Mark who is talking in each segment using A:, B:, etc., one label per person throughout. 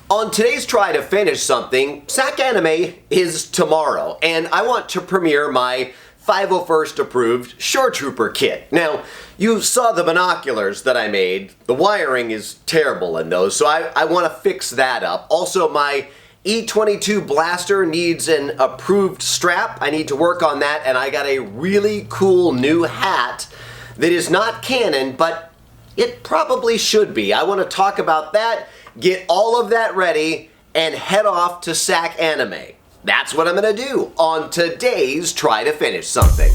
A: On today's try to finish something, SacAnime is tomorrow, and I want to premiere my 501st approved Shoretrooper kit. Now, you saw the binoculars that I made. The wiring is terrible in those, so I want to fix that up. Also, my E22 blaster needs an approved strap. I need to work on that, and I got a really cool new hat that is not Canon, but it probably should be. I want to talk about that, get all of that ready, and head off to SacAnime. That's what I'm going to do on today's Try to Finish Something.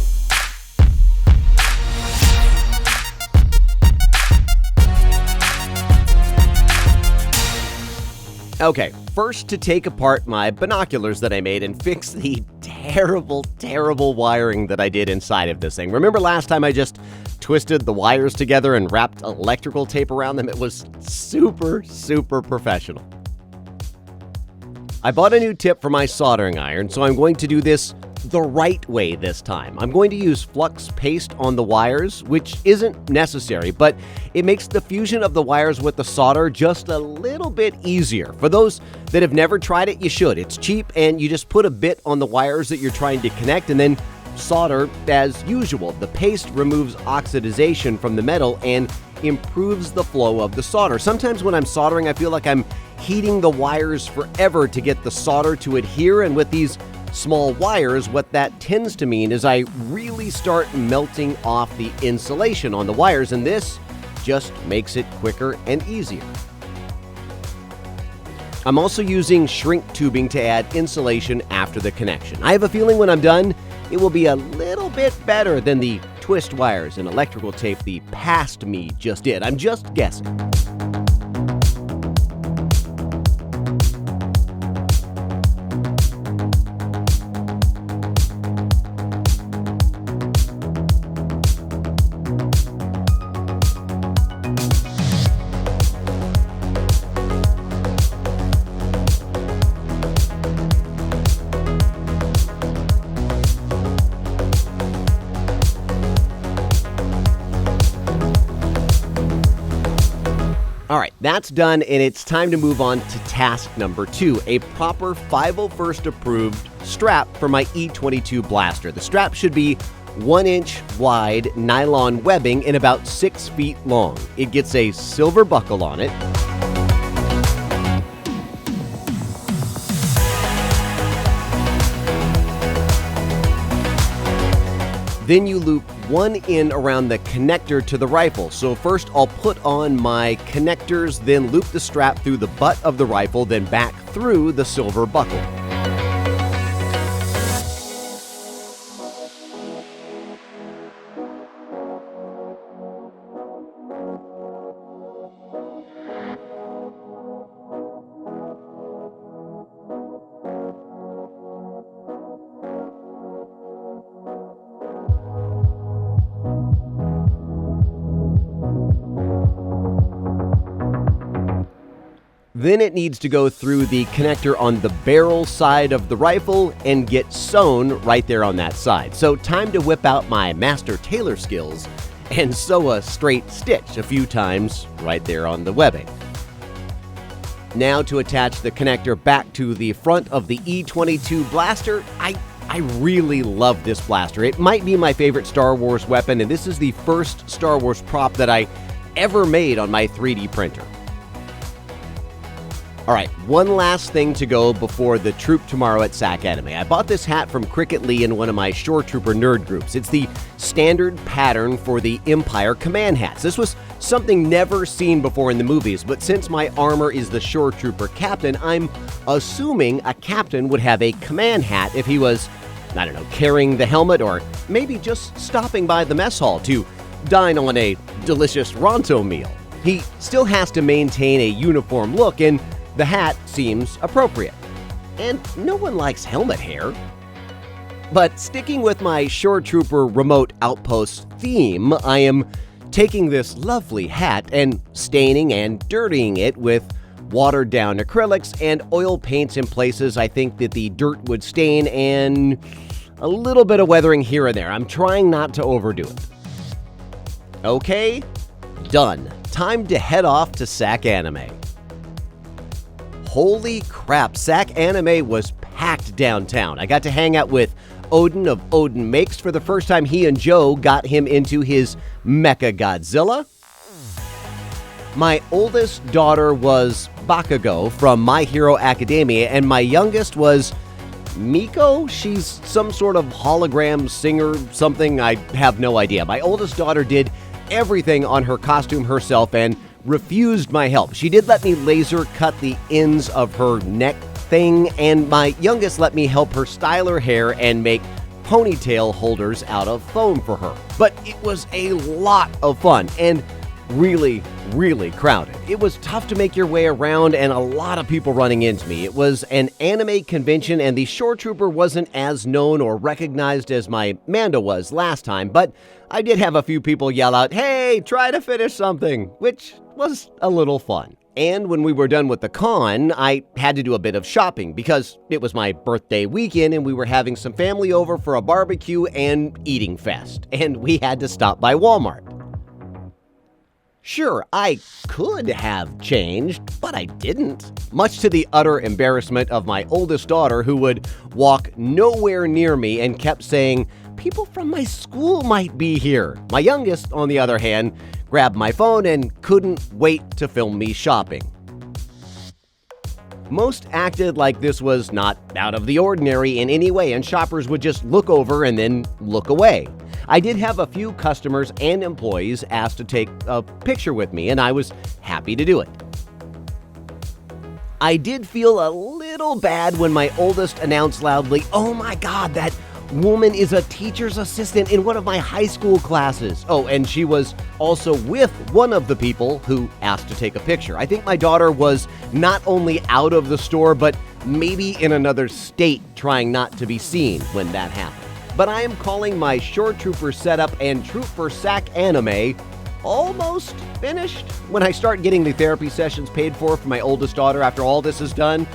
A: Okay, first to take apart my binoculars that I made and fix the terrible wiring that I did inside of this thing. Remember last time I just twisted the wires together and wrapped electrical tape around them? It was super professional. I bought a new tip for my soldering iron, so I'm going to do this the right way this time. I'm going to use flux paste on the wires, which isn't necessary, but it makes the fusion of the wires with the solder just a little bit easier. For those that have never tried it, you should. It's cheap, and you just put a bit on the wires that you're trying to connect and then solder as usual. The paste removes oxidization from the metal and improves the flow of the solder. Sometimes when I'm soldering, I feel like I'm heating the wires forever to get the solder to adhere, and with these small wires, what that tends to mean is I really start melting off the insulation on the wires, and this just makes it quicker and easier. I'm also using shrink tubing to add insulation after the connection. I have a feeling when I'm done, it will be a little bit better than the twist wires and electrical tape the past me just did. I'm just guessing. Alright, that's done, and it's time to move on to task number 2, a proper 501st approved strap for my E22 blaster. The strap should be 1-inch wide nylon webbing and about 6 feet long. It gets a silver buckle on it. Then you loop one end around the connector to the rifle. So first I'll put on my connectors, then loop the strap through the butt of the rifle, then back through the silver buckle. Then it needs to go through the connector on the barrel side of the rifle and get sewn right there on that side. So time to whip out my master tailor skills and sew a straight stitch a few times right there on the webbing. Now to attach the connector back to the front of the E22 blaster. I really love this blaster. It might be my favorite Star Wars weapon, and this is the first Star Wars prop that I ever made on my 3D printer. Alright, one last thing to go before the troop tomorrow at SacAnime. I bought this hat from Cricket Lee in one of my Shoretrooper nerd groups. It's the standard pattern for the Empire command hats. This was something never seen before in the movies, but since my armor is the Shoretrooper captain, I'm assuming a captain would have a command hat if he was, I don't know, carrying the helmet or maybe just stopping by the mess hall to dine on a delicious Ronto meal. He still has to maintain a uniform look, and the hat seems appropriate. And no one likes helmet hair. But sticking with my Shoretrooper remote outpost theme, I am taking this lovely hat and staining and dirtying it with watered down acrylics and oil paints in places I think that the dirt would stain, and a little bit of weathering here and there. I'm trying not to overdo it. Okay, done. Time to head off to SacAnime. Holy crap, SacAnime was packed downtown. I got to hang out with Odin of Odin Makes for the first time. He and Joe got him into his Mecha Godzilla. My oldest daughter was Bakugo from My Hero Academia, and my youngest was Miko. She's some sort of hologram singer, something, I have no idea. My oldest daughter did everything on her costume herself and refused my help. She did let me laser cut the ends of her neck thing, and my youngest let me help her style her hair and make ponytail holders out of foam for her. But it was a lot of fun and really, really crowded. It was tough to make your way around and a lot of people running into me. It was an anime convention and the Shoretrooper wasn't as known or recognized as my Mando was last time, but I did have a few people yell out, "Hey, try to finish something," which was a little fun. And when we were done with the con, I had to do a bit of shopping because it was my birthday weekend and we were having some family over for a barbecue and eating fest, and we had to stop by Walmart. Sure, I could have changed, but I didn't. Much to the utter embarrassment of my oldest daughter, who would walk nowhere near me and kept saying, "People from my school might be here." My youngest, on the other hand, grabbed my phone and couldn't wait to film me shopping. Most acted like this was not out of the ordinary in any way, and shoppers would just look over and then look away. I did have a few customers and employees ask to take a picture with me, and I was happy to do it. I did feel a little bad when my oldest announced loudly, "Oh my God, that woman is a teacher's assistant in one of my high school classes." Oh, and she was also with one of the people who asked to take a picture. I think my daughter was not only out of the store, but maybe in another state trying not to be seen when that happened. But I am calling my Shoretrooper setup and troop for SacAnime almost finished. When I start getting the therapy sessions paid for my oldest daughter after all this is done,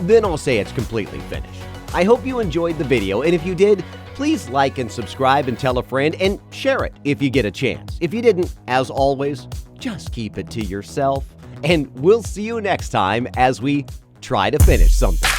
A: then I'll say it's completely finished. I hope you enjoyed the video, and if you did, please like and subscribe and tell a friend and share it if you get a chance. If you didn't, as always, just keep it to yourself, and we'll see you next time as we try to finish something.